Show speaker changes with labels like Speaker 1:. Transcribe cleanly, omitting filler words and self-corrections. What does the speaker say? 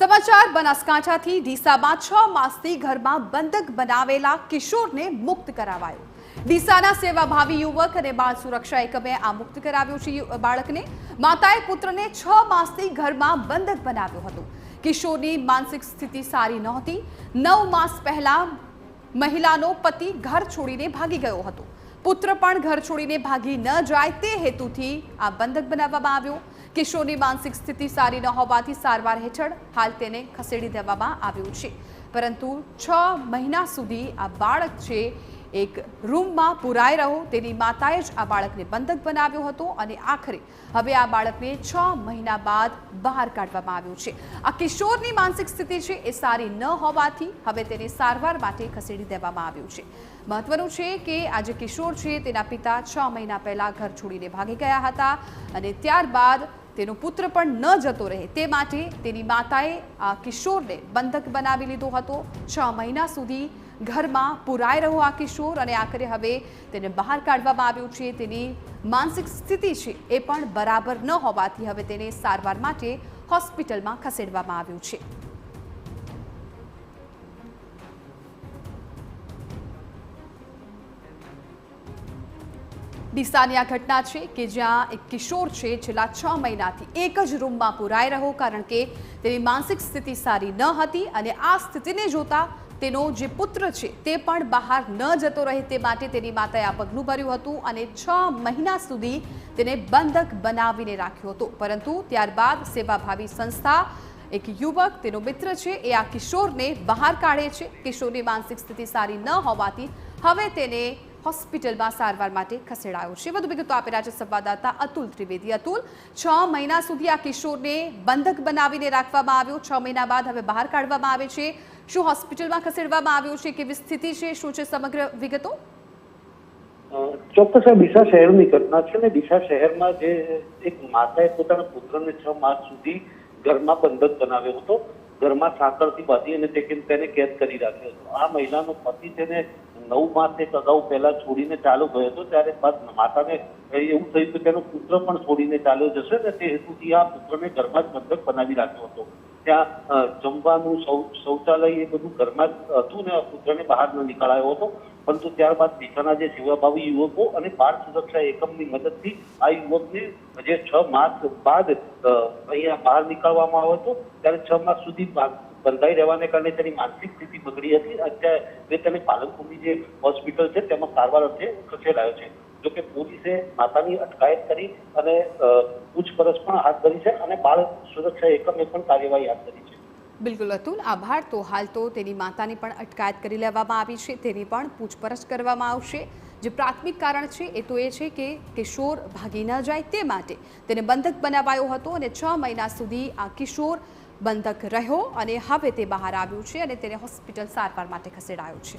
Speaker 1: સમાચાર બનાસકાંઠાથી ડીસામાં 6 માસથી ઘરમાં બંધક બનાવેલા કિશોરને મુક્ત કરાવાયો। ડીસાના સેવાભાવી યુવક અને બાળ સુરક્ષા એકમે આ મુક્ત કરાવ્યો છે। બાળકને માતાએ પુત્રને 6 માસથી ઘરમાં બંધક બનાવ્યો હતો। કિશોરની માનસિક સ્થિતિ સારી નહોતી। 9 માસ પહેલા મહિલાનો પતિ ઘર છોડીને ભાગી ગયો હતો। પુત્ર પણ ઘર છોડીને ભાગી ન જાય તે હેતુથી આ બંધક બનાવવામાં આવ્યો। કિશોરની માનસિક સ્થિતિ સારી ન હોવાથી સારવાર હેઠળ હાલ તેને ખસેડી દેવામાં આવ્યો છે, પરંતુ 6 મહિના સુધી આ બાળક છે એક રૂમમાં પુરાઈ રહ્યો। તેની માતાએ જ આ બાળકને બંધક બનાવ્યો હતો અને આખરે હવે આ બાળકને 6 મહિના બાદ બહાર કાઢવામાં આવ્યું છે। આ કિશોરની માનસિક સ્થિતિ છે એ સારી ન હોવાથી હવે તેને સારવાર માટે ખસેડી દેવામાં આવ્યું છે। મહત્વનું છે કે આ જે કિશોર છે તેના પિતા 6 મહિના પહેલા ઘર છોડીને ભાગી ગયા હતા અને ત્યારબાદ તેનો પુત્ર પણ ન જતો રહે તે માટે તેની માતાએ આ કિશોરને બંધક બનાવી લીધો હતો। 6 મહિના સુધી ઘરમાં પુરાઈ રહ્યો આ કિશોર અને આખરે હવે તેને બહાર કાઢવામાં આવ્યું છે। તેની માનસિક સ્થિતિ છે એ પણ બરાબર ન હોવાથી હવે તેને સારવાર માટે હોસ્પિટલમાં ખસેડવામાં આવ્યું છે। ડીસાની આ ઘટના છે કે જ્યાં એક કિશોર છે છેલ્લા 6 મહિનાથી એક જ રૂમમાં પુરાઈ રહ્યો, કારણ કે તેની માનસિક સ્થિતિ સારી ન હતી અને આ સ્થિતિને જોતા તેનો જે પુત્ર છે તે પણ બહાર ન જતો રહે તે માટે તેની માતાએ આ પગલું ભર્યું હતું અને 6 મહિના સુધી તેને બંધક બનાવીને રાખ્યો હતો। પરંતુ ત્યારબાદ સેવાભાવી સંસ્થા એક યુવક તેનો મિત્ર છે એ આ કિશોરને બહાર કાઢે છે। કિશોરની માનસિક સ્થિતિ સારી ન હોવાથી હવે તેને હોસ્પિટલમાં સારવાર માટે ખસેડાયો છે। વધુ વિગતો આપી રહ્યા છે સંવાદદાતા અતુલ ત્રિવેદી। અતુલ, 6 મહિના સુધી આ કિશોરને બંધક બનાવીને રાખવામાં આવ્યો, 6 મહિના બાદ હવે બહાર કાઢવામાં આવે છે। શું હોસ્પિટલમાં ખસેડવામાં આવ્યો છે? કેવી સ્થિતિ છે? શું છે સમગ્ર વિગતો?
Speaker 2: ચોક્કસ આ ડીસા શહેરની ઘટના છે ને ડીસા શહેરમાં જે એક માતાએ પોતાના પુત્રને 6 માસ સુધી ઘરમાં બંધક બનાવ્યો હતો, ઘરમાં સાંકળથી બાંધી અને તેને કેદ કરી રાખ્યો હતો। આ મહિલાનો પતિ તેને 9 માસ એક અગાઉ પહેલા છોડીને ચાલ્યો ગયો હતો, ત્યારે બાદ માતાને એવું થયું કે તેનો પુત્ર પણ છોડીને ચાલ્યો જશે ને તે હેતુથી આ પુત્રને ઘરમાં જ બંધક બનાવી રાખ્યો હતો। ત્યાં જમવાનું, શૌચાલય એ બધું ઘરમાં જ હતું ને પુત્રને બહાર ન નીકળાયો હતો, પરંતુ ત્યારબાદ ડીસાના જે સેવાભાવી યુવકો અને બાળ સુરક્ષા એકમની મદદથી આ યુવકને જે 6 માસ બાદ અહીંયા બહાર નીકળવામાં આવ્યો હતો, ત્યારે 6 માસ સુધી બંધાઈ રહેવાને કારણે તેની માનસિક સ્થિતિ બગડી હતી। અત્યારે તેને પાલનપુરની જે હોસ્પિટલ છે તેમાં સારવાર અર્થે ખસેડાયો છે। જોકે પોલીસે માતાની અટકાયત કરી અને પૂછપરછ પણ હાથ ધરી છે અને બાળ સુરક્ષા એકમે પણ કાર્યવાહી હાથ ધરી છે।
Speaker 1: બિલકુલ અતુલ, આભાર। તો હાલ તો તેની માતાની પણ અટકાયત કરી લેવામાં આવી છે, તેની પણ પૂછપરછ કરવામાં આવશે। જે પ્રાથમિક કારણ છે એ તો એ છે કે કિશોર ભાગી ન જાય તે માટે તેને બંધક બનાવાયો હતો અને 6 મહિના સુધી આ કિશોર બંધક રહ્યો અને હવે તે બહાર આવ્યું છે અને તેને હોસ્પિટલ સારવાર માટે ખસેડાયો છે।